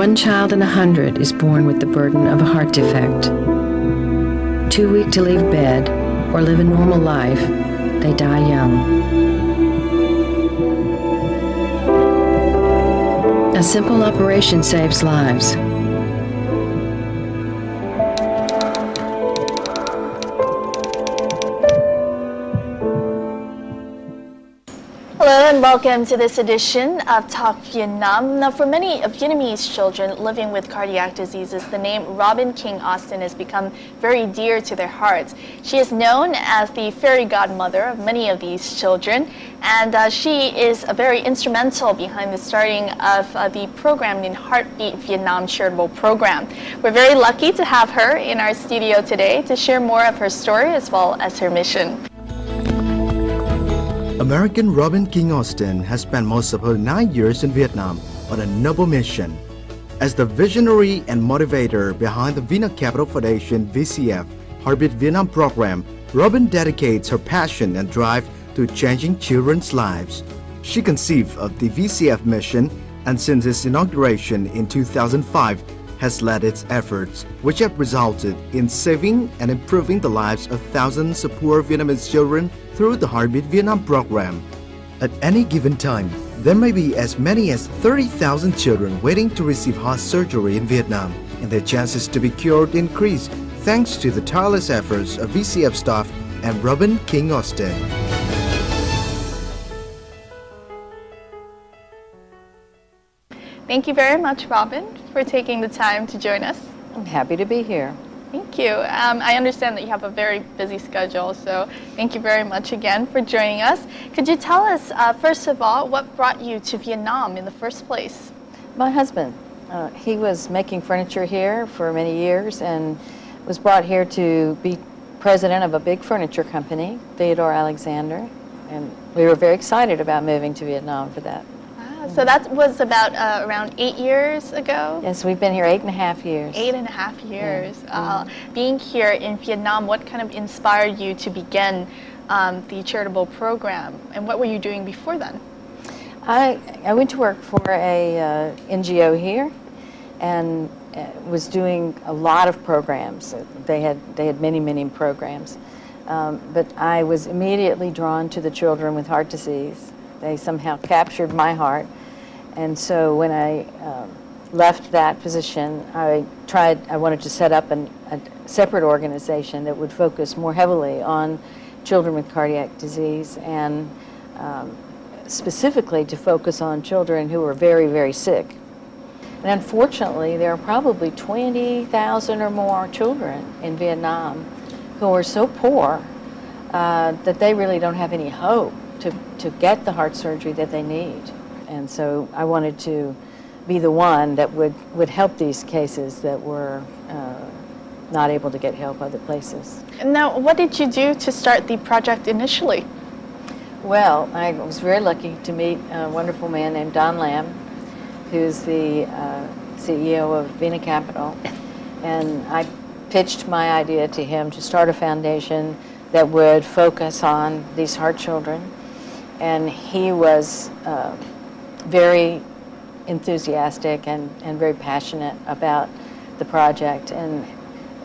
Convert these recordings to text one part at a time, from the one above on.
One child in 100 is born with the burden of a heart defect. Too weak to leave bed or live a normal life, they die young. A simple operation saves lives. Hello and welcome to this edition of Talk Vietnam. Now, for many Vietnamese children living with cardiac diseases, the name Robin King Austin has become very dear to their hearts. She is known as the fairy godmother of many of these children, and she is very instrumental behind the starting of the program in Heartbeat Vietnam charitable program. We're very lucky to have her in our studio today to share more of her story as well as her mission. American Robin King Austin has spent most of her 9 years in Vietnam on a noble mission. As the visionary and motivator behind the Vina Capital Foundation VCF Heartbeat Vietnam program, Robin dedicates her passion and drive to changing children's lives. She conceived of the VCF mission and since its inauguration in 2005 has led its efforts, which have resulted in saving and improving the lives of thousands of poor Vietnamese children through the Heartbeat Vietnam program. At any given time, there may be as many as 30,000 children waiting to receive heart surgery in Vietnam, and their chances to be cured increase thanks to the tireless efforts of VCF staff and Robin King Austin. Thank you very much, Robin, for taking the time to join us. I'm happy to be here. Thank you. I understand that you have a very busy schedule, so thank you very much again for joining us. Could you tell us, first of all, what brought you to Vietnam in the first place? My husband, he was making furniture here for many years and was brought here to be president of a big furniture company, Theodore Alexander, and we were very excited about moving to Vietnam for that. So that was about around 8 years ago? Yes, we've been here 8.5 years. 8.5 years. Yeah. Being here in Vietnam, what kind of inspired you to begin the charitable program? And what were you doing before then? I went to work for a NGO here and was doing a lot of programs. They had many programs. But I was immediately drawn to the children with heart disease. They somehow captured my heart, and so when I left that position, I wanted to set up a separate organization that would focus more heavily on children with cardiac disease and specifically to focus on children who were very sick. And unfortunately, there are probably 20,000 or more children in Vietnam who are so poor that they really don't have any hope to get the heart surgery that they need. And so I wanted to be the one that would help these cases that were not able to get help other places. And now, what did you do to start the project initially? Well, I was very lucky to meet a wonderful man named Don Lam, who's the CEO of Vina Capital. And I pitched my idea to him to start a foundation that would focus on these heart children. And he was very enthusiastic and very passionate about the project. And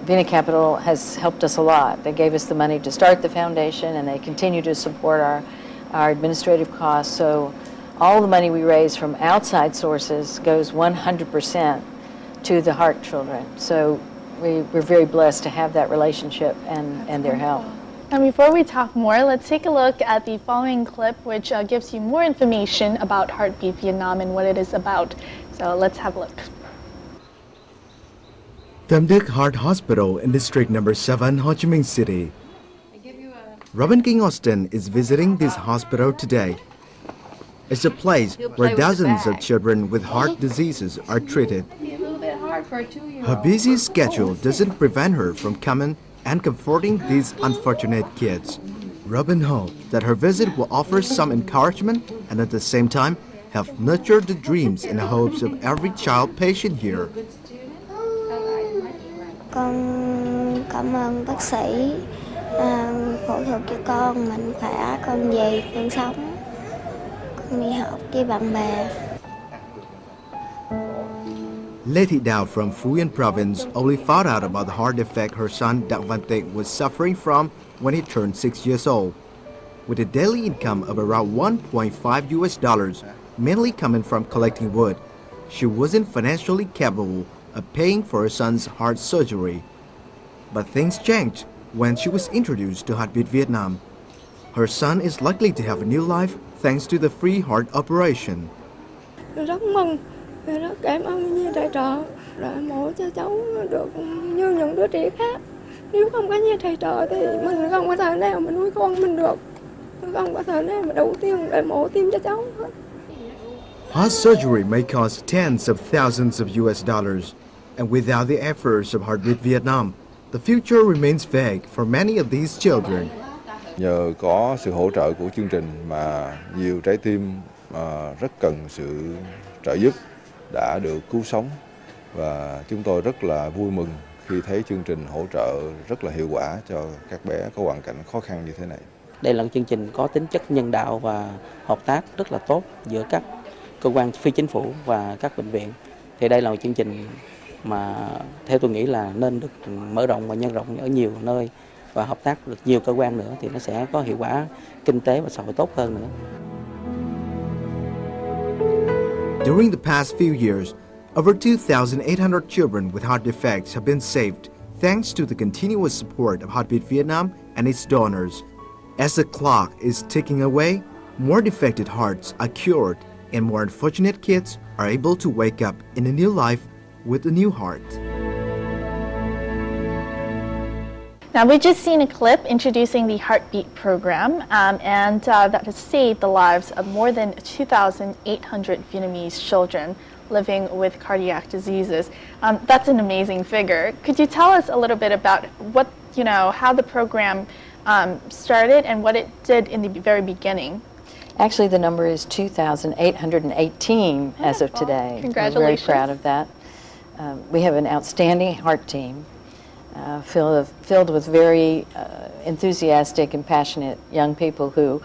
Vina Capital has helped us a lot. They gave us the money to start the foundation, and they continue to support our administrative costs. So all the money we raise from outside sources goes 100% to the heart children. So we're very blessed to have that relationship and their help. And before we talk more, let's take a look at the following clip, which gives you more information about Heartbeat Vietnam and what it is about. So let's have a look. Tam Duc Heart Hospital in District Number 7, Ho Chi Minh City. Robin King Austin is visiting this hospital today. It's a place where dozens of children with heart diseases are treated. Her busy schedule doesn't prevent her from coming and comforting these unfortunate kids. Robin hopes that her visit will offer some encouragement and at the same time help nurture the dreams and hopes of every child patient here. Con cảm ơn bác sĩ phẫu thuật cho con mạnh khỏe, con về con sống, con đi học với bạn bè. Lê Thị Đào from Phú Yên province only found out about the heart defect her son Đặng Văn Tịnh was suffering from when he turned 6 years old. With a daily income of around $1.5, mainly coming from collecting wood, she wasn't financially capable of paying for her son's heart surgery. But things changed when she was introduced to Heartbeat Vietnam. Her son is likely to have a new life thanks to the free heart operation. Rất mừng, rất cảm ơn nhà tài trợ đã mổ cho cháu được như những đứa trẻ khác. Nếu không có nhà tài trợ thì mình không có thể nào mà nuôi con mình được. Không có thể nào mà đủ tiền để mổ tim cho cháu hết. Heart surgery may cost tens of thousands of US dollars, and without the efforts of Heartbeat Vietnam, the future remains vague for many of these children. Nhờ có sự hỗ trợ của chương trình mà nhiều trái tim rất cần sự trợ giúp đã được cứu sống, và chúng tôi rất là vui mừng khi thấy chương trình hỗ trợ rất là hiệu quả cho các bé có hoàn cảnh khó khăn như thế này. Đây là một chương trình có tính chất nhân đạo và hợp tác rất là tốt giữa các cơ quan phi chính phủ và các bệnh viện. Thì đây là một chương trình mà theo tôi nghĩ là nên được mở rộng và nhân rộng ở nhiều nơi và hợp tác được nhiều cơ quan nữa thì nó sẽ có hiệu quả kinh tế và xã hội tốt hơn nữa. During the past few years, over 2,800 children with heart defects have been saved thanks to the continuous support of Heartbeat Vietnam and its donors. As the clock is ticking away, more defected hearts are cured and more unfortunate kids are able to wake up in a new life with a new heart. Now, we've just seen a clip introducing the Heartbeat program, and that has saved the lives of more than 2,800 Vietnamese children living with cardiac diseases. That's an amazing figure. Could you tell us a little bit about what, how the program started and what it did in the very beginning? Actually, the number is 2,818 as of today. Congratulations. We're very proud of that. We have an outstanding heart team filled with very enthusiastic and passionate young people who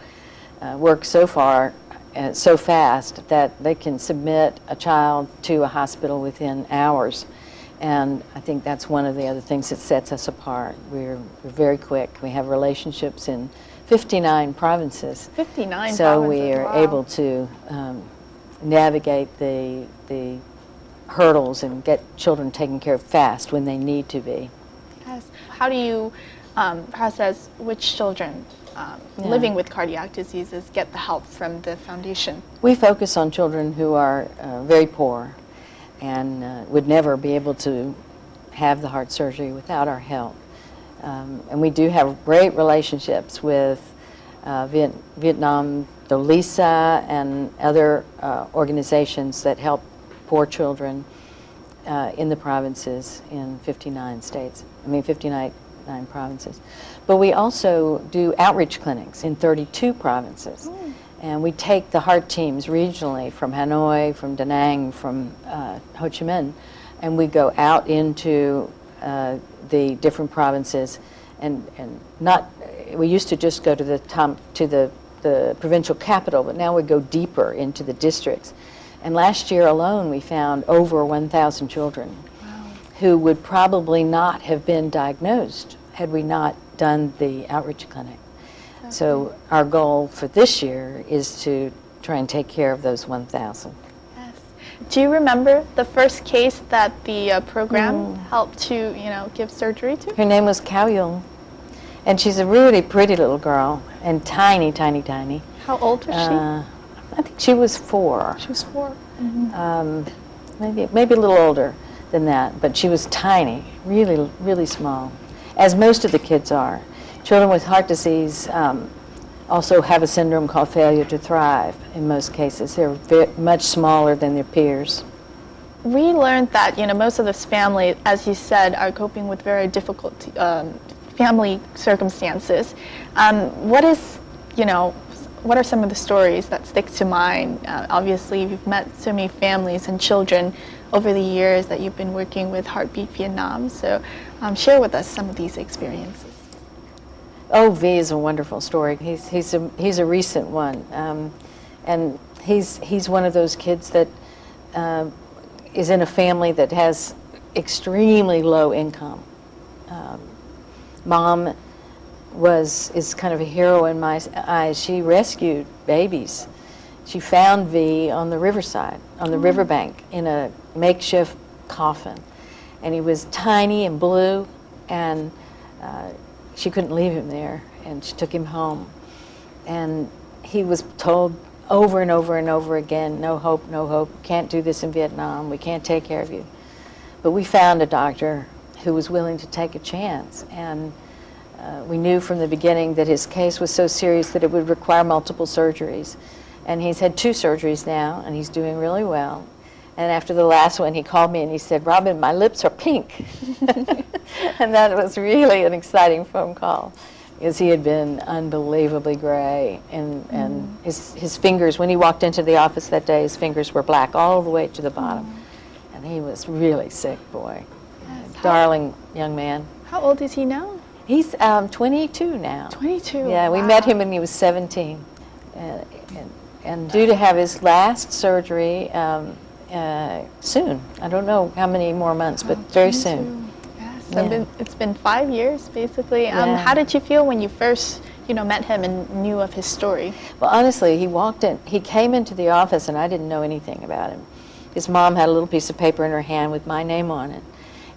work so fast that they can submit a child to a hospital within hours. And I think that's one of the other things that sets us apart. We're very quick. We have relationships in 59 provinces. 59 so provinces, we are wow. able to navigate the hurdles and get children taken care of fast when they need to be. Yes. How do you process which children living with cardiac diseases get the help from the foundation? We focus on children who are very poor and would never be able to have the heart surgery without our help. And we do have great relationships with Vietnam, the LISA, and other organizations that help poor children in the provinces in 59 provinces. But we also do outreach clinics in 32 provinces. And we take the heart teams regionally from Hanoi, from Da Nang, from Ho Chi Minh, and we go out into the different provinces, and we used to just go to the provincial capital, but now we go deeper into the districts. And last year alone, we found over 1,000 children who would probably not have been diagnosed had we not done the outreach clinic. Okay. So our goal for this year is to try and take care of those 1,000. Yes. Do you remember the first case that the program helped to, give surgery to? Her name was Cao Yung, and she's a really pretty little girl and tiny, tiny, tiny. How old was she? I think she was 4. She was 4. Maybe a little older than that, but she was tiny, really, really small, as most of the kids are. Children with heart disease also have a syndrome called failure to thrive in most cases. They're much smaller than their peers. We learned that, most of this family, as you said, are coping with very difficult family circumstances. What are some of the stories that stick to mind? Obviously, you've met so many families and children over the years that you've been working with Heartbeat Vietnam. So share with us some of these experiences. Oh, V is a wonderful story. He's a recent one, and he's one of those kids that is in a family that has extremely low income. Mom is kind of a hero in my eyes. She rescued babies. She found V on the riverside, on the riverbank, in a makeshift coffin. And he was tiny and blue, and she couldn't leave him there, and she took him home. And he was told over and over and over again, no hope, can't do this in Vietnam, we can't take care of you. But we found a doctor who was willing to take a chance, and we knew from the beginning that his case was so serious that it would require multiple surgeries. And he's had 2 surgeries now, and he's doing really well. And after the last one, he called me and he said, "Robin, my lips are pink." And that was really an exciting phone call, because he had been unbelievably gray. And his fingers, when he walked into the office that day, his fingers were black all the way to the bottom. And he was really sick, boy. Yes. Darling young man. How old is he now? He's 22 now. 22? Yeah, we met him when he was 17. And due to have his last surgery soon. I don't know how many more months, but very soon. Yes, Yeah. it's been 5 years, basically. Yeah. How did you feel when you first, met him and knew of his story? Well, honestly, he came into the office and I didn't know anything about him. His mom had a little piece of paper in her hand with my name on it.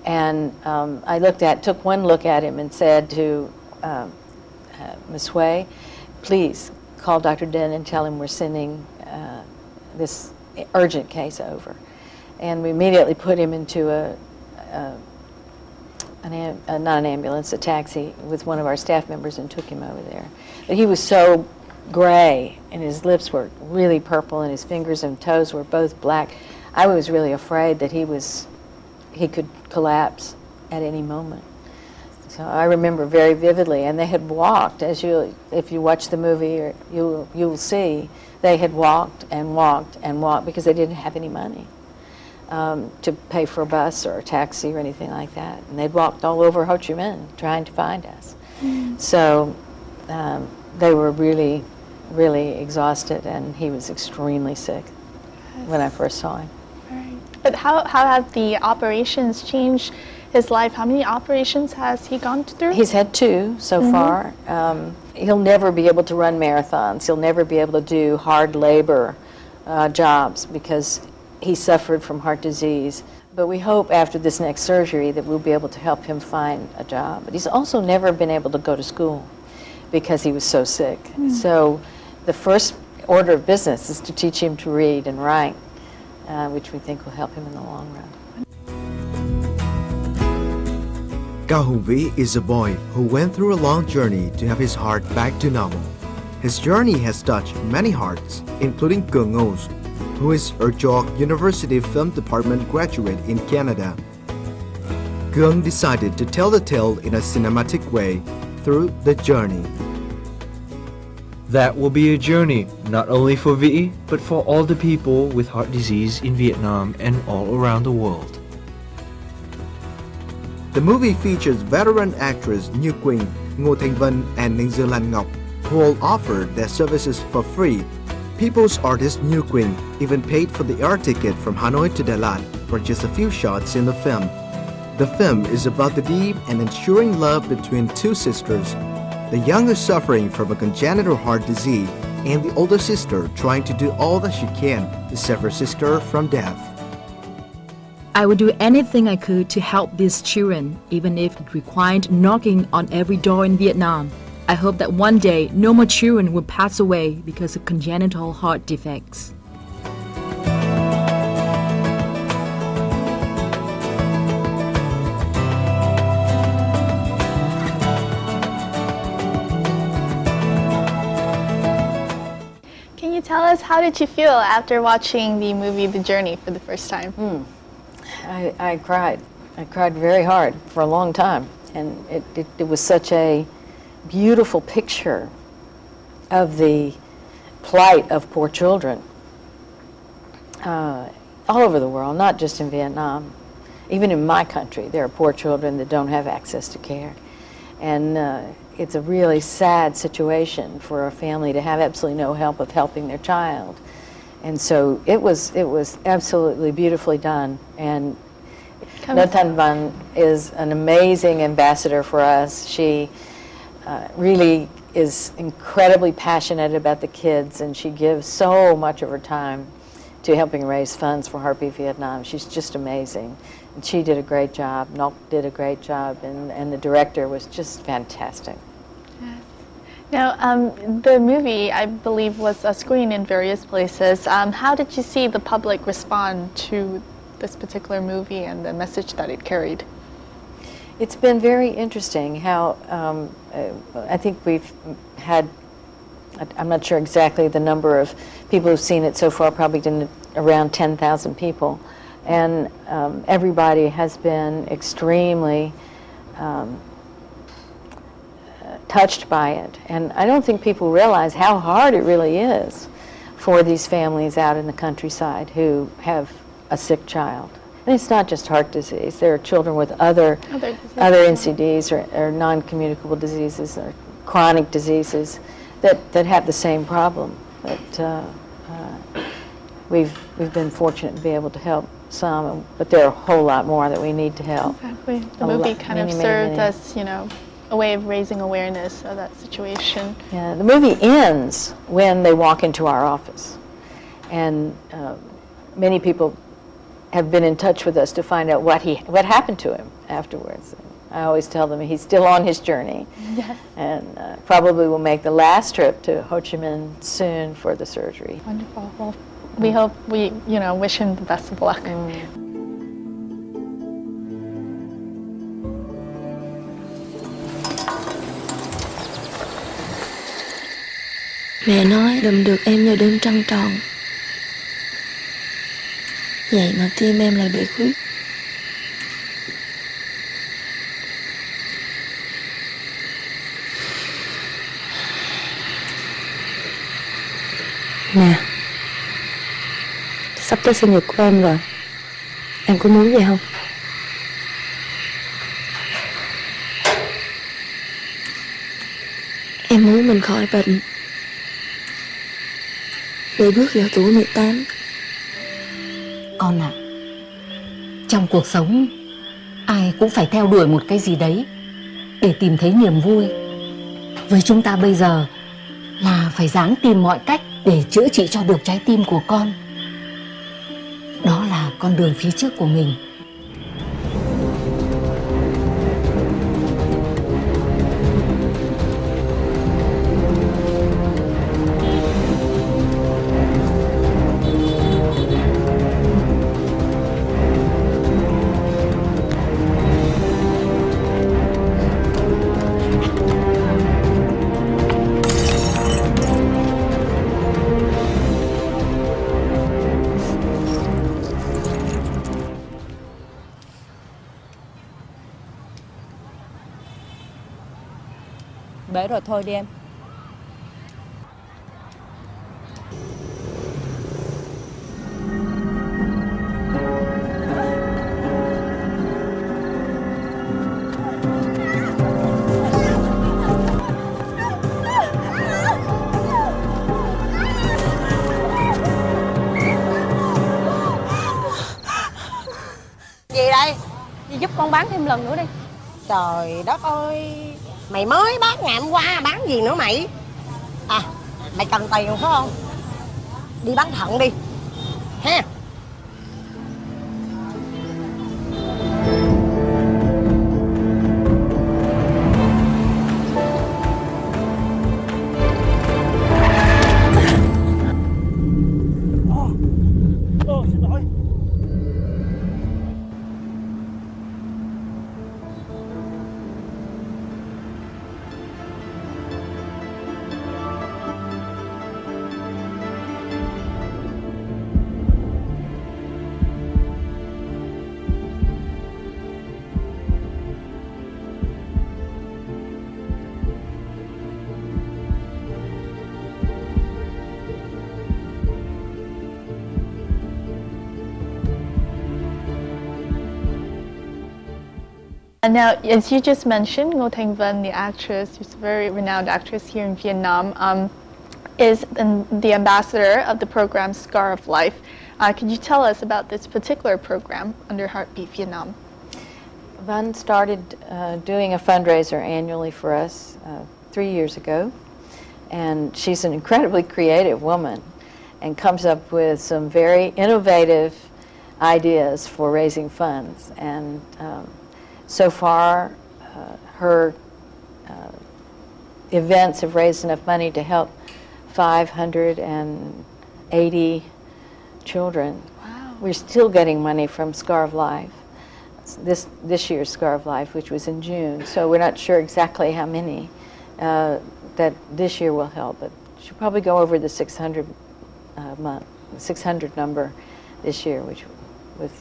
And I took one look at him and said to Ms. Hui, "Please call Dr. Den and tell him we're sending this urgent case over." And we immediately put him into not an ambulance, a taxi with one of our staff members, and took him over there. But he was so gray, and his lips were really purple, and his fingers and toes were both black. I was really afraid that he could collapse at any moment. So I remember very vividly, and they had walked, if you watch the movie, you'll see, they had walked and walked and walked because they didn't have any money to pay for a bus or a taxi or anything like that. And they'd walked all over Ho Chi Minh trying to find us. So they were really, really exhausted, and he was extremely sick when I first saw him. Right. But how have the operations changed his life? How many operations has he gone through? He's had 2 so far. He'll never be able to run marathons. He'll never be able to do hard labor jobs because he suffered from heart disease. But we hope after this next surgery that we'll be able to help him find a job. But he's also never been able to go to school because he was so sick. So the first order of business is to teach him to read and write, which we think will help him in the long run. Cao Hùng Vĩ is a boy who went through a long journey to have his heart back to normal. His journey has touched many hearts, including Cường Ngô, who is a York University Film Department graduate in Canada. Cường decided to tell the tale in a cinematic way through the journey. That will be a journey, not only for Vĩ, but for all the people with heart disease in Vietnam and all around the world. The movie features veteran actress Như Quỳnh, Ngô Thanh Vân, and Ninh Dương Lan Ngọc, who all offered their services for free. People's artist Như Quỳnh even paid for the air ticket from Hanoi to Dalat for just a few shots in the film. The film is about the deep and enduring love between 2 sisters, the younger suffering from a congenital heart disease, and the older sister trying to do all that she can to save her sister from death. I would do anything I could to help these children, even if it required knocking on every door in Vietnam. I hope that one day no more children will pass away because of congenital heart defects. Can you tell us, how did you feel after watching the movie The Journey for the first time? I cried. I cried very hard for a long time, and it was such a beautiful picture of the plight of poor children all over the world, not just in Vietnam. Even in my country, there are poor children that don't have access to care. And it's a really sad situation for a family to have absolutely no help of helping their child. And so it was absolutely beautifully done. And Ngo Thanh Van is an amazing ambassador for us. She really is incredibly passionate about the kids, and she gives so much of her time to helping raise funds for Heartbeat Vietnam. She's just amazing. And she did a great job, Ngoc did a great job, and the director was just fantastic. Yes. Now, the movie, I believe, was screened in various places. How did you see the public respond to this particular movie and the message that it carried? It's been very interesting how I think we've had, I'm not sure exactly the number of people who've seen it so far, probably around 10,000 people. And everybody has been extremely touched by it. And I don't think people realize how hard it really is for these families out in the countryside who have a sick child. And it's not just heart disease. There are children with other NCDs or non-communicable diseases or chronic diseases that have the same problem. But we've been fortunate to be able to help some, but there are a whole lot more that we need to help. Exactly. The movie kind of served as, you know, a way of raising awareness of that situation. Yeah, the movie ends when they walk into our office, and many people have been in touch with us to find out what happened to him afterwards. I always tell them he's still on his journey, yes, and probably will make the last trip to Ho Chi Minh soon for the surgery. Wonderful. Well, we hope, we wish him the best of luck. Mẹ nói đừng được em vào đêm trăng tròn. Vậy mà tim em lại bị khuyết. Nè, sắp tới sinh nhật của em rồi. Em có muốn gì không? Em muốn mình khỏi bệnh để bước vào tuổi 18. Con ạ, trong cuộc sống ai cũng phải theo đuổi một cái gì đấy để tìm thấy niềm vui. Với chúng ta bây giờ là phải ráng tìm mọi cách để chữa trị cho được trái tim của con. Đó là con đường phía trước của mình. Bể rồi, thôi đi em. Gì đây? Dì giúp con bán thêm lần nữa đi. Trời đất ơi, mày mới bán ngày hôm qua, bán gì nữa mày? À, mày cần tiền phải không? Đi bán thận đi ha. Xin lỗi. Now, as you just mentioned, Ngo Thanh Van, the actress, who's a very renowned actress here in Vietnam, is the ambassador of the program Scar of Life. Can you tell us about this particular program under Heartbeat Vietnam? Vân started doing a fundraiser annually for us 3 years ago, and she's an incredibly creative woman and comes up with some very innovative ideas for raising funds. And so far, her events have raised enough money to help 580 children. Wow. We're still getting money from Scar of Life, this year's Scar of Life, which was in June. So we're not sure exactly how many that this year will help, but she'll probably go over the 600 number this year, which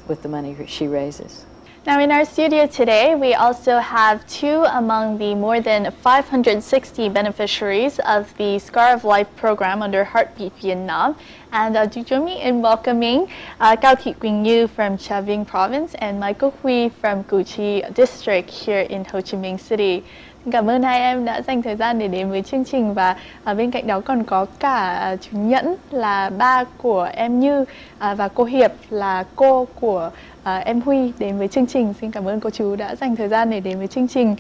with the money she raises. Now in our studio today, we also have two among the more than 560 beneficiaries of the Scar of Life program under Heartbeat Vietnam. And do join me in welcoming Cao Thị Quỳnh Như from Trà Vinh Province and Michael Huy from Củ Chi District here in Ho Chi Minh City. Cảm ơn hai em đã dành thời gian để đến với chương trình, và bên cạnh đó còn có cả chú Nhẫn là ba của em Như và cô Hiệp là cô của em Huy đến với chương trình. Xin cảm ơn cô chú đã dành thời gian để đến với chương trình.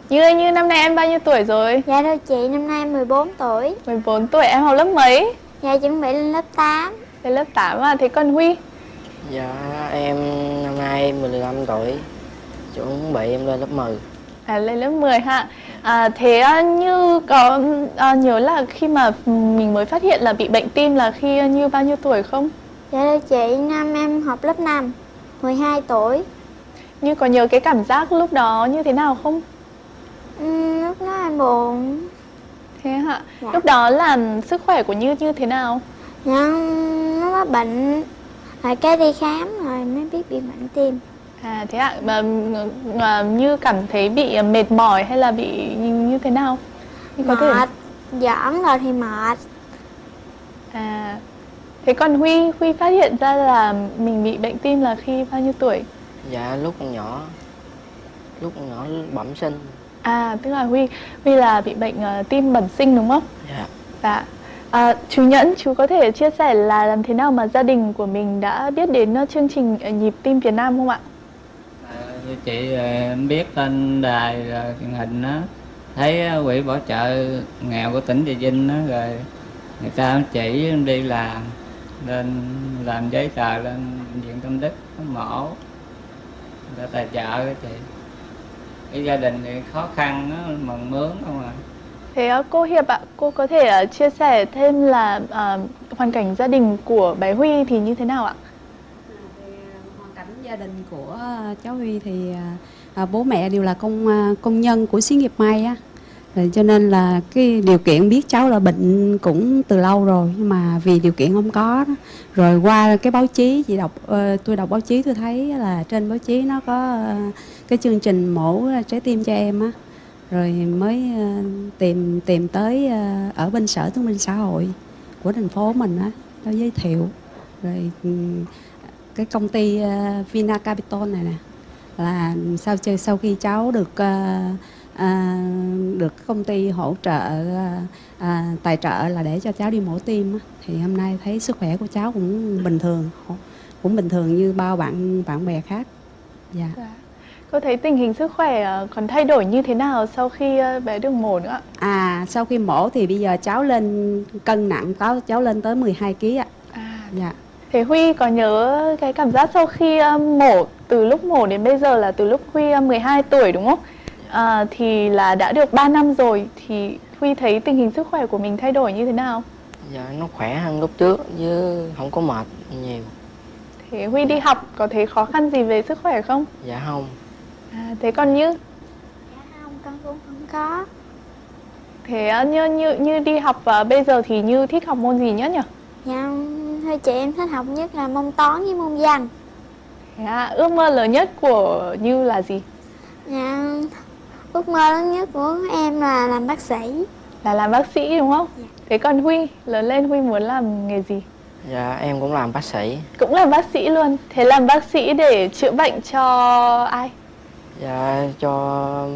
Như năm nay em bao nhiêu tuổi rồi? Dạ thưa chị, năm nay em 14 tuổi. 14 tuổi, em học lớp mấy? Dạ chuẩn bị lên lớp 8. Lên lớp 8 à, thế còn Huy? Dạ em năm nay 15 tuổi, chuẩn bị em lên lớp 10. Lên lớp 10 ha. Thế Như có nhớ là khi mà mình mới phát hiện là bị bệnh tim là khi Như bao nhiêu tuổi không? Dạ thưa chị, năm em học lớp 5, 12 tuổi. Như có nhớ cái cảm giác lúc đó như thế nào không? Lúc đó em buồn. Thế hả? Dạ. Lúc đó là sức khỏe của Như như thế nào? Dạ, nó có bệnh, rồi cái đi khám rồi mới biết bị bệnh tim. Thế ạ, mà Như cảm thấy bị mệt mỏi hay là bị như thế nào? Mệt, giỡn rồi thì mệt. Thế còn Huy phát hiện ra là mình bị bệnh tim là khi bao nhiêu tuổi? Dạ lúc còn nhỏ bẩm sinh. Tức là Huy là bị bệnh tim bẩm sinh đúng không? Dạ. Dạ. Chú Nhẫn, chú có thể chia sẻ là làm thế nào mà gia đình của mình đã biết đến chương trình Nhịp Tim Việt Nam không ạ? Thưa chị, em biết tên đài truyền hình á, thấy quỹ bảo trợ nghèo của tỉnh Trà Vinh á, rồi người ta chỉ em đi làm, lên làm giấy tờ lên bệnh viện Tâm Đức mổ, người ta tài trợ đó chị. Cái gia đình thì khó khăn á, mần mướn không à. Thế cô Hiệp ạ, cô có thể chia sẻ thêm là hoàn cảnh gia đình của bé Huy thì như thế nào ạ? Hoàn cảnh gia đình của cháu Huy thì bố mẹ đều là công nhân của xí nghiệp may á, rồi cho nên là cái điều kiện biết cháu là bệnh cũng từ lâu rồi, nhưng mà vì điều kiện không có đó. Rồi qua cái báo chí tôi đọc báo chí tôi thấy là trên báo chí nó có cái chương trình mổ trái tim cho em á, rồi mới tìm tới ở bên Sở Thương binh Xã hội của thành phố mình á, nó giới thiệu. Rồi cái công ty VNcapital này nè, là sau khi cháu được công ty hỗ trợ tài trợ là để cho cháu đi mổ tim á, thì hôm nay thấy sức khỏe của cháu cũng bình thường như bao bạn bè khác. Dạ. Cô thấy tình hình sức khỏe còn thay đổi như thế nào sau khi bé được mổ nữa ạ? Sau khi mổ thì bây giờ cháu lên cân nặng, cháu lên tới 12 kg ạ. Dạ. Thế Huy có nhớ cái cảm giác sau khi mổ, từ lúc mổ đến bây giờ là từ lúc Huy 12 tuổi đúng không? Thì là đã được 3 năm rồi, thì Huy thấy tình hình sức khỏe của mình thay đổi như thế nào? Dạ nó khỏe hơn lúc trước chứ không có mệt nhiều. Thế Huy đi học có thấy khó khăn gì về sức khỏe không? Dạ không. Thế còn Như? Dạ không, con cũng không có. Thế như đi học bây giờ thì Như thích học môn gì nhất nhỉ? Dạ thưa chị, em thích học nhất là môn toán với môn văn. Ước mơ lớn nhất của Như là gì? Dạ, ước mơ lớn nhất của em là làm bác sĩ. Là làm bác sĩ đúng không? Dạ. Thế còn Huy, lớn lên Huy muốn làm nghề gì? Dạ em cũng làm bác sĩ. Cũng làm bác sĩ luôn. Thế làm bác sĩ để chữa bệnh cho ai? Dạ cho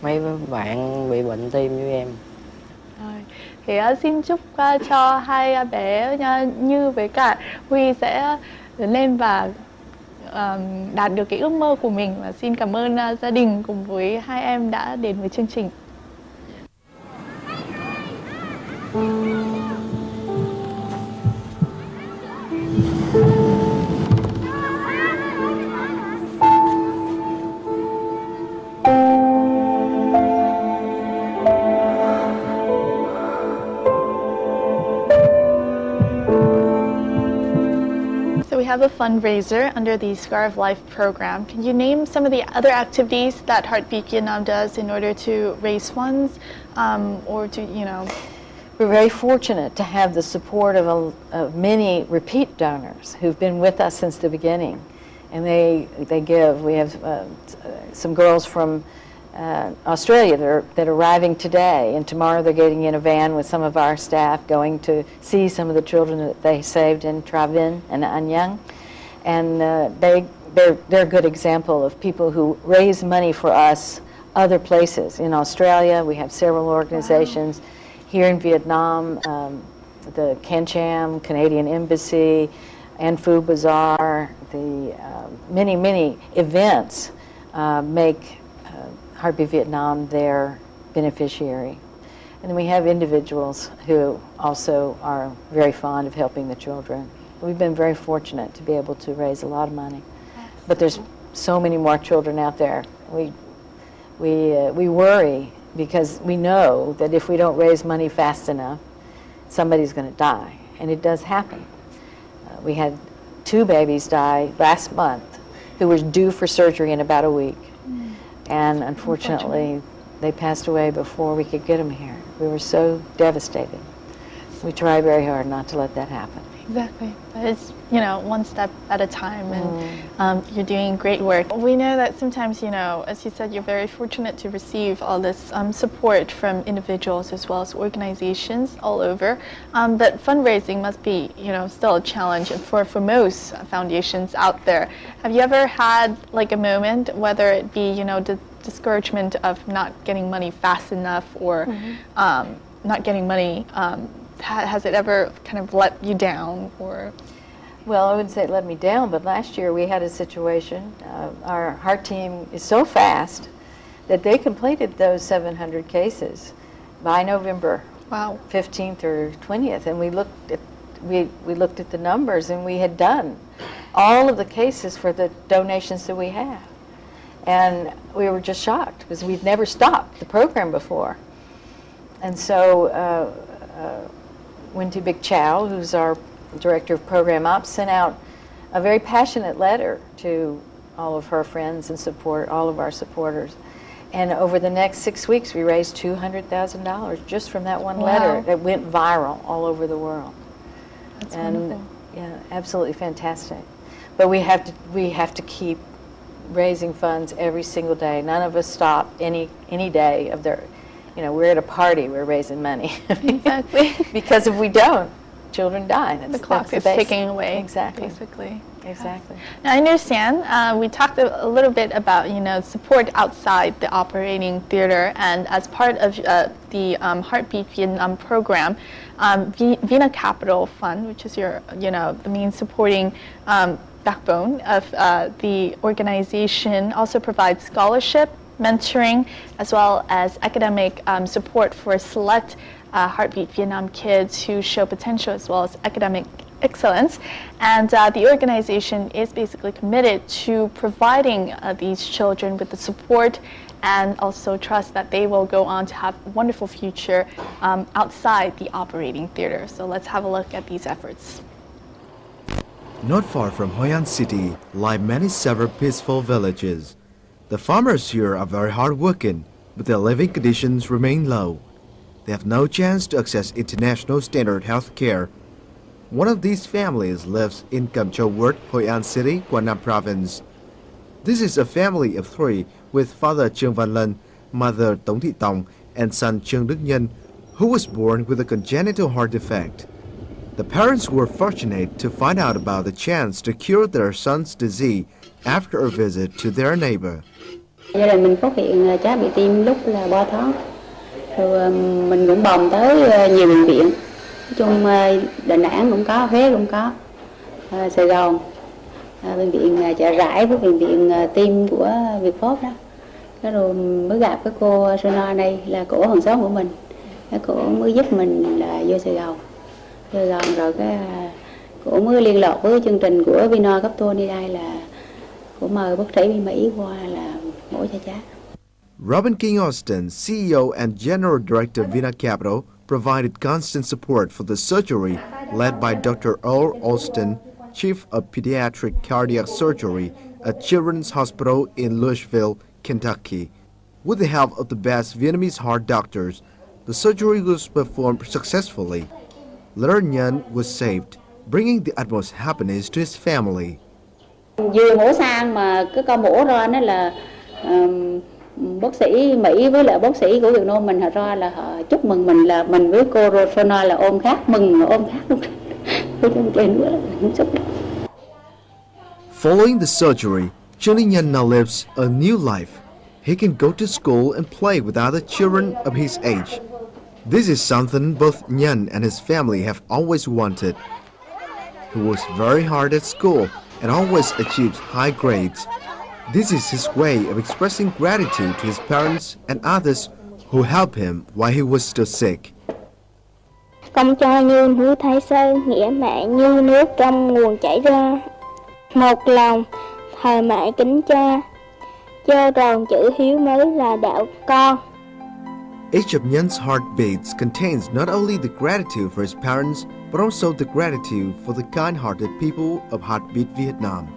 mấy bạn bị bệnh tim như em. Thì xin chúc cho hai bé Như với cả Huy sẽ lớn lên và đạt được cái ước mơ của mình. Và xin cảm ơn gia đình cùng với hai em đã đến với chương trình. We have a fundraiser under the Scar of Life program. Can you name some of the other activities that Heartbeat Vietnam does in order to raise funds or to, We're very fortunate to have the support of many repeat donors who've been with us since the beginning. And they give. We have some girls from Australia that are arriving today, and tomorrow they're getting in a van with some of our staff going to see some of the children that they saved in Vinh and Nhung. And they're a good example of people who raise money for us other places. In Australia, we have several organizations. Wow. Here in Vietnam, the Can Cham, Canadian Embassy, and Phu Bazaar, the many events make Heartbeat Vietnam their beneficiary. And then we have individuals who also are very fond of helping the children. We've been very fortunate to be able to raise a lot of money. But there's so many more children out there. We worry because we know that if we don't raise money fast enough, somebody's going to die. And it does happen. We had 2 babies die last month who were due for surgery in about a week. And unfortunately, they passed away before we could get them here. We were so devastated. We try very hard not to let that happen. Exactly. But it's, one step at a time, and you're doing great work. We know that sometimes, as you said, you're very fortunate to receive all this support from individuals as well as organizations all over. But fundraising must be, still a challenge for most foundations out there. Have you ever had like a moment, whether it be, the discouragement of not getting money fast enough or not getting money? Has it ever kind of let you down, or? Well, I wouldn't say it let me down, but last year we had a situation. Our heart team is so fast that they completed those 700 cases by November 15th or 20th, and we looked at the numbers, and we had done all of the cases for the donations that we have, and we were just shocked because we'd never stopped the program before, and so. Wendy Big Chow, who's our director of program ops, sent out a very passionate letter to all of her friends and all of our supporters. And over the next 6 weeks, we raised $200,000 just from that one letter that went viral all over the world. That's wonderful. Yeah, absolutely fantastic. But we have to keep raising funds every single day. None of us stop any day of their. We're at a party, we're raising money. Exactly. Because if we don't, children die. The clock is ticking away. Exactly. Basically. Exactly. Now, I understand we talked a little bit about, support outside the operating theater, and as part of the Heartbeat Vietnam program, Vina Capital Fund, which is your, the main supporting backbone of the organization, also provides scholarship, mentoring, as well as academic support for select Heartbeat Vietnam kids who show potential as well as academic excellence. And the organization is basically committed to providing these children with the support and also trust that they will go on to have a wonderful future outside the operating theater. So let's have a look at these efforts. Not far from Hoi An City lie many several peaceful villages. The farmers here are very hard-working, but their living conditions remain low. They have no chance to access international standard health care. One of these families lives in Cam Châu Ward, Hoi An City, Quảng Nam Province. This is a family of 3 with father Trương Văn Lân, mother Tống Thị Tòng, and son Trương Đức Nhân, who was born with a congenital heart defect. The parents were fortunate to find out about the chance to cure their son's disease after a visit to their neighbor. Gia đình mình phát hiện cháu bị tim lúc là 3 tháng. Rồi mình cũng bồng tới nhiều bệnh viện, nói chung Đà Nẵng cũng có, Huế cũng có, Sài Gòn, bệnh viện Chợ Rãi với bệnh viện tim của Việt Phúc đó. Cái rồi mới gặp cái cô Sona này là cổ hàng xóm của mình, cái cổ mới giúp mình là vô Sài Gòn, rồi cái cổ mới liên lạc với chương trình của VNtienganh cấp tour đi đây là cổ mời bác sĩ bên Mỹ qua là mổ cho cháu. Robin King Austin, CEO and General Director of Vina Capital, provided constant support for the surgery led by Dr. Earl Austin, Chief of Pediatric Cardiac Surgery at Children's Hospital in Louisville, Kentucky. With the help of the best Vietnamese heart doctors, the surgery was performed successfully. Little Nhung was saved, bringing the utmost happiness to his family. Vừa mổ sang mà cái con mổ ra nó là bác sĩ Mỹ với lại bác sĩ của Việt Nam mình họ ra là họ chúc mừng mình, là mình với cô Rosona là ôm khác, mừng ôm khác luôn. Following the surgery, Chuny Nhung now lives a new life. He can go to school and play with other children of his age. This is something both Nhung and his family have always wanted. He works very hard at school and always achieves high grades. This is his way of expressing gratitude to his parents and others who helped him while he was still sick. Công cho như núi Thái Sơn, nghĩa mẹ như nước trong nguồn chảy ra. Một lòng thờ mẹ kính cha, cho ròn chữ hiếu mới là đạo con. Each of Nhung's heartbeats contains not only the gratitude for his parents, but also the gratitude for the kind-hearted people of Heartbeat Vietnam.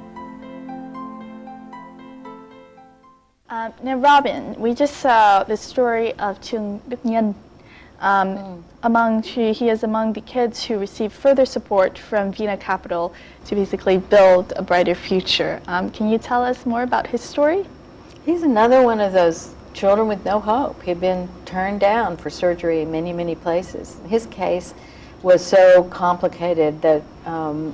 Now, Robin, we just saw the story of Trương Đức Nhân. He is among the kids who received further support from Vina Capital to basically build a brighter future. Can you tell us more about his story? He's another one of those children with no hope. He'd been turned down for surgery in many, many places. His case was so complicated that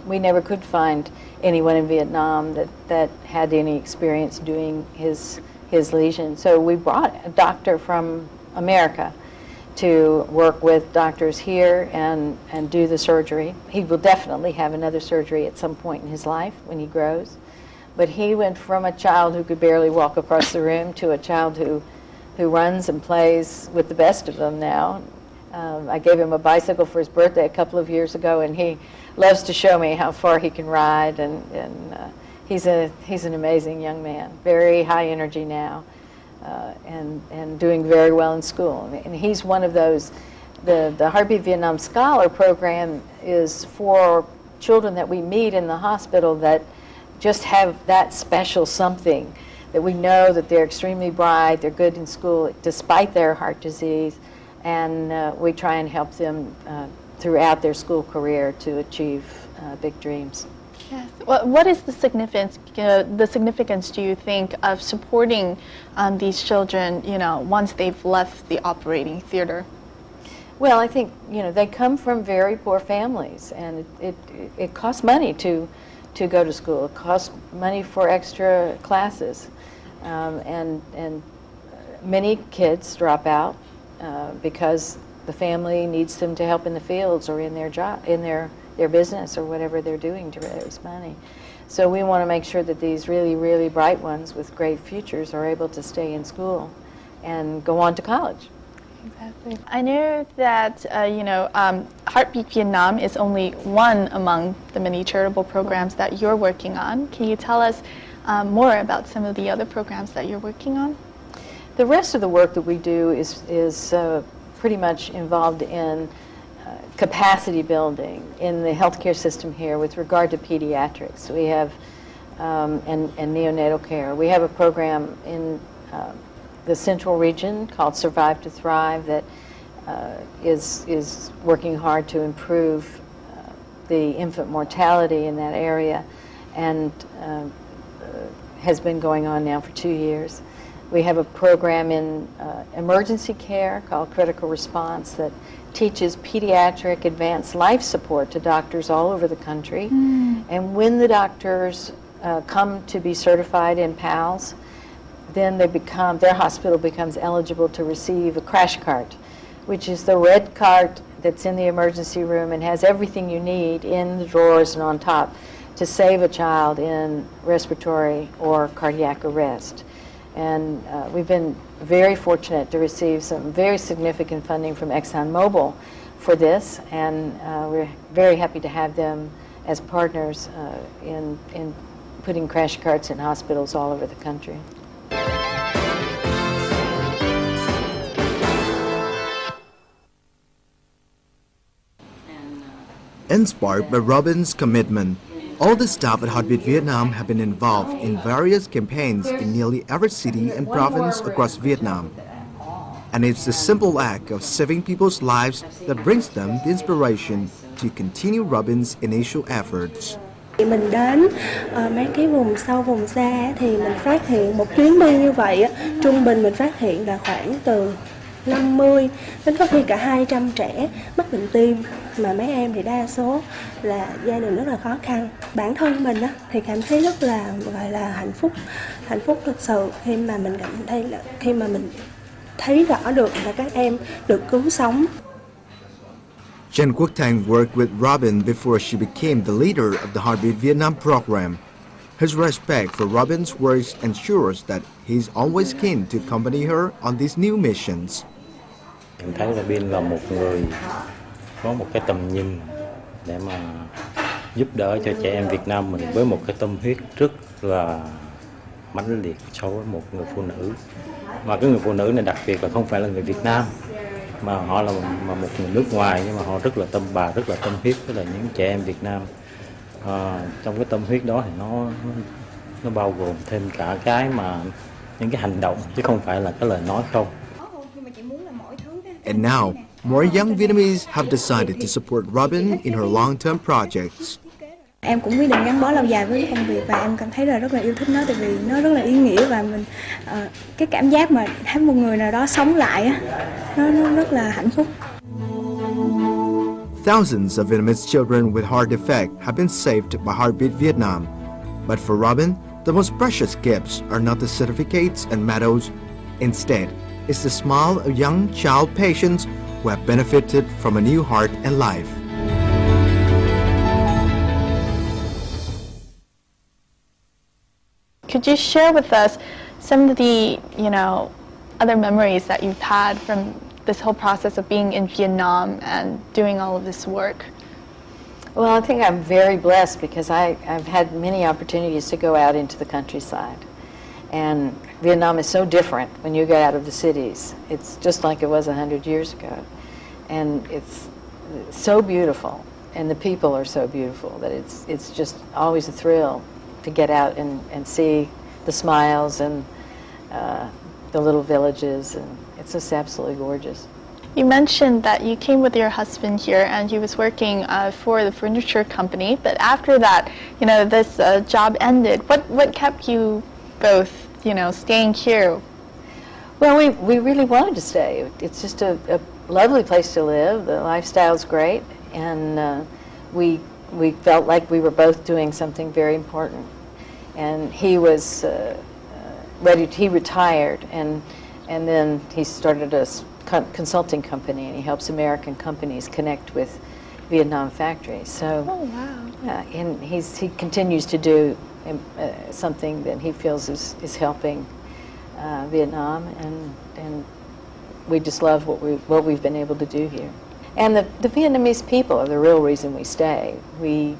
we never could find anyone in Vietnam that had any experience doing his lesion. So we brought a doctor from America to work with doctors here and do the surgery. He will definitely have another surgery at some point in his life when he grows. But he went from a child who could barely walk across the room to a child who runs and plays with the best of them now. I gave him a bicycle for his birthday a couple of years ago, and he loves to show me how far he can ride. And he's an amazing young man, very high energy now, and doing very well in school. And he's one of those. The Heartbeat Vietnam Scholar Program is for children that we meet in the hospital that just have that special something, that we know that they're extremely bright, they're good in school despite their heart disease, and we try and help them throughout their school career to achieve big dreams. Yes. Well, what is the significance, do you think, of supporting these children, once they've left the operating theater? Well, I think, they come from very poor families, and it costs money to go to school. It costs money for extra classes, and many kids drop out because the family needs them to help in the fields or in their job, in their business or whatever they're doing to raise money. So we want to make sure that these really, really bright ones with great futures are able to stay in school and go on to college. Exactly. I know that, Heartbeat Vietnam is only one among the many charitable programs that you're working on. Can you tell us more about some of the other programs that you're working on? The rest of the work that we do is pretty much involved in capacity building in the healthcare system here with regard to pediatrics. We have, and neonatal care. We have a program in the central region called Survive to Thrive that is working hard to improve the infant mortality in that area, and has been going on now for 2 years. We have a program in emergency care called Critical Response that teaches pediatric advanced life support to doctors all over the country. And when the doctors come to be certified in PALS, then their hospital becomes eligible to receive a crash cart which is the red cart that's in the emergency room and has everything you need in the drawers and on top to save a child in respiratory or cardiac arrest. And we've been very fortunate to receive some very significant funding from ExxonMobil for this, and we're very happy to have them as partners in putting crash carts in hospitals all over the country. Inspired by Robin's commitment, all the staff at Heartbeat Vietnam have been involved in various campaigns in nearly every city and province across Vietnam. And it's the simple act of saving people's lives that brings them the inspiration to continue Robin's initial efforts. Mình đến mấy cái vùng sâu vùng xa thì mình phát hiện một chuyến đi như vậy trung bình mình phát hiện là khoảng từ 50 đến có khi cả 200 trẻ mắc bệnh tim, mà mấy em thì đa số là gia đình rất là khó khăn. Bản thân mình thì cảm thấy rất là gọi là hạnh phúc thực sự khi mà mình cảm thấy là khi mà mình thấy rõ được là các em được cứu sống. Jen Quốc Thanh worked with Robin before she became the leader of the Heartbeat Vietnam program. His respect for Robin's works ensures that he's always keen to accompany her on these new missions. Em thấy Robin là một người có một cái tầm nhìn để mà giúp đỡ cho trẻ em Việt Nam mình với một cái tâm huyết rất là mãnh liệt so với một người phụ nữ. Mà cái người phụ nữ này đặc biệt là không phải là người Việt Nam, mà họ là một người nước ngoài, nhưng mà họ rất là rất là tâm huyết với là những trẻ em Việt Nam. Trong cái tâm huyết đó thì nó bao gồm thêm cả cái mà những cái hành động chứ không phải là cái lời nói không. And now, more young Vietnamese have decided to support Robin in her long-term projects. Em cũng quyết định gắn bó lâu dài với công việc và em cảm thấy là rất là yêu thích nó, tại vì nó rất là ý nghĩa và mình cái cảm giác mà thấy một người nào đó sống lại nó rất là hạnh phúc. Thousands of Vietnamese children with heart defect have been saved by Heartbeat Vietnam. But for Robin, the most precious gifts are not the certificates and medals. Instead, it's the smile of young child patients who have benefited from a new heart and life. Could you share with us some of the, other memories that you've had from this whole process of being in Vietnam and doing all of this work? Well, I think I'm very blessed because I've had many opportunities to go out into the countryside. And Vietnam is so different when you get out of the cities. It's just like it was 100 years ago. And it's so beautiful, and the people are so beautiful that it's just always a thrill to get out and see the smiles and the little villages, and it's just absolutely gorgeous. You mentioned that you came with your husband here and he was working for the furniture company, but after that, this job ended. What kept you both, staying here? Well, we really wanted to stay. It's just a lovely place to live. The lifestyle's great, and we felt like we were both doing something very important. And he was he retired, and then he started a consulting company, and he helps American companies connect with Vietnam factories. So, oh, wow. And he continues to do something that he feels is helping Vietnam, and we just love what we've been able to do here. And the Vietnamese people are the real reason we stay. We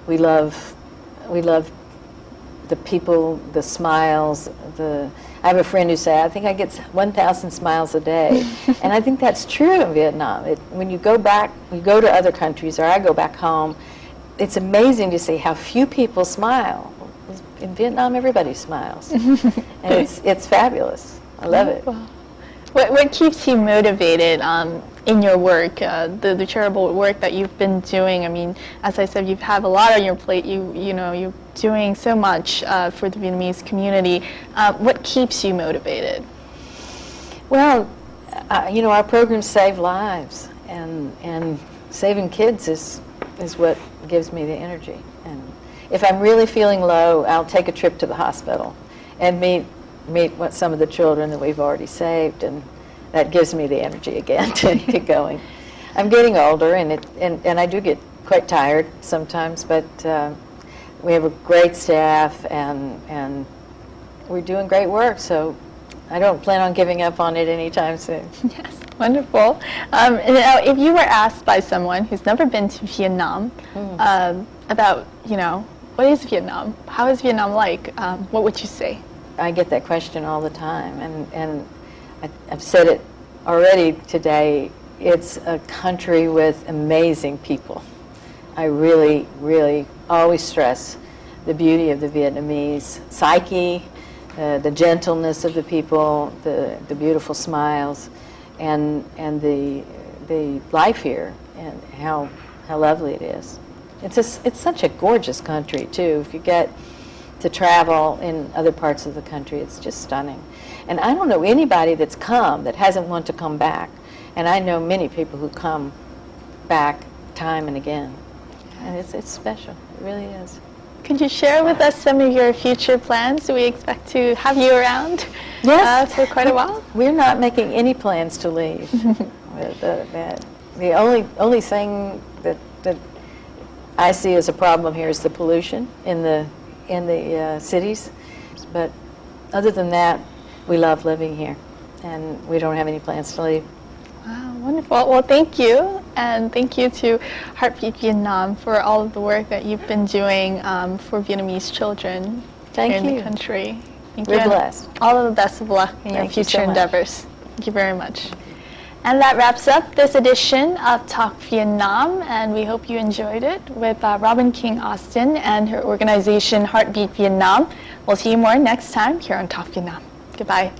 love the people, the smiles. I have a friend who said, I think I get 1,000 smiles a day. And I think that's true in Vietnam. When you go back, you go to other countries, or I go back home, it's amazing to see how few people smile. In Vietnam, everybody smiles. And it's fabulous. I love it. What keeps you motivated in your work, the charitable work that you've been doing? I mean, as I said, you've had a lot on your plate. You're doing so much for the Vietnamese community. What keeps you motivated? Well, our programs save lives, and saving kids is what gives me the energy. And if I'm really feeling low, I'll take a trip to the hospital and meet some of the children that we've already saved, and that gives me the energy again to get going. I'm getting older, and I do get quite tired sometimes, but we have a great staff, and we're doing great work, so I don't plan on giving up on it anytime soon. Yes, wonderful. Now, if you were asked by someone who's never been to Vietnam about, what is Vietnam? How is Vietnam like? What would you say? I get that question all the time, and I've said it already today. It's a country with amazing people. I really, really always stress the beauty of the Vietnamese psyche, the gentleness of the people, the beautiful smiles, and the life here, and how lovely it is. It's such a gorgeous country too. If you get to travel in other parts of the country, it's just stunning. And I don't know anybody that's come that hasn't wanted to come back. And I know many people who come back time and again. And it's special. It really is. Could you share with us some of your future plans? Do we expect to have you around for quite a while? We're not making any plans to leave. The only thing that I see as a problem here is the pollution in the cities. But other than that, we love living here, and we don't have any plans to leave. Wow, wonderful. Well, thank you, and thank you to Heartbeat Vietnam for all of the work that you've been doing for Vietnamese children here in the country. Thank you. We're blessed. All of the best of luck in your future endeavors. Thank you very much. And that wraps up this edition of Talk Vietnam, and we hope you enjoyed it with Robin King Austin and her organization Heartbeat Vietnam. We'll see you more next time here on Talk Vietnam. Goodbye.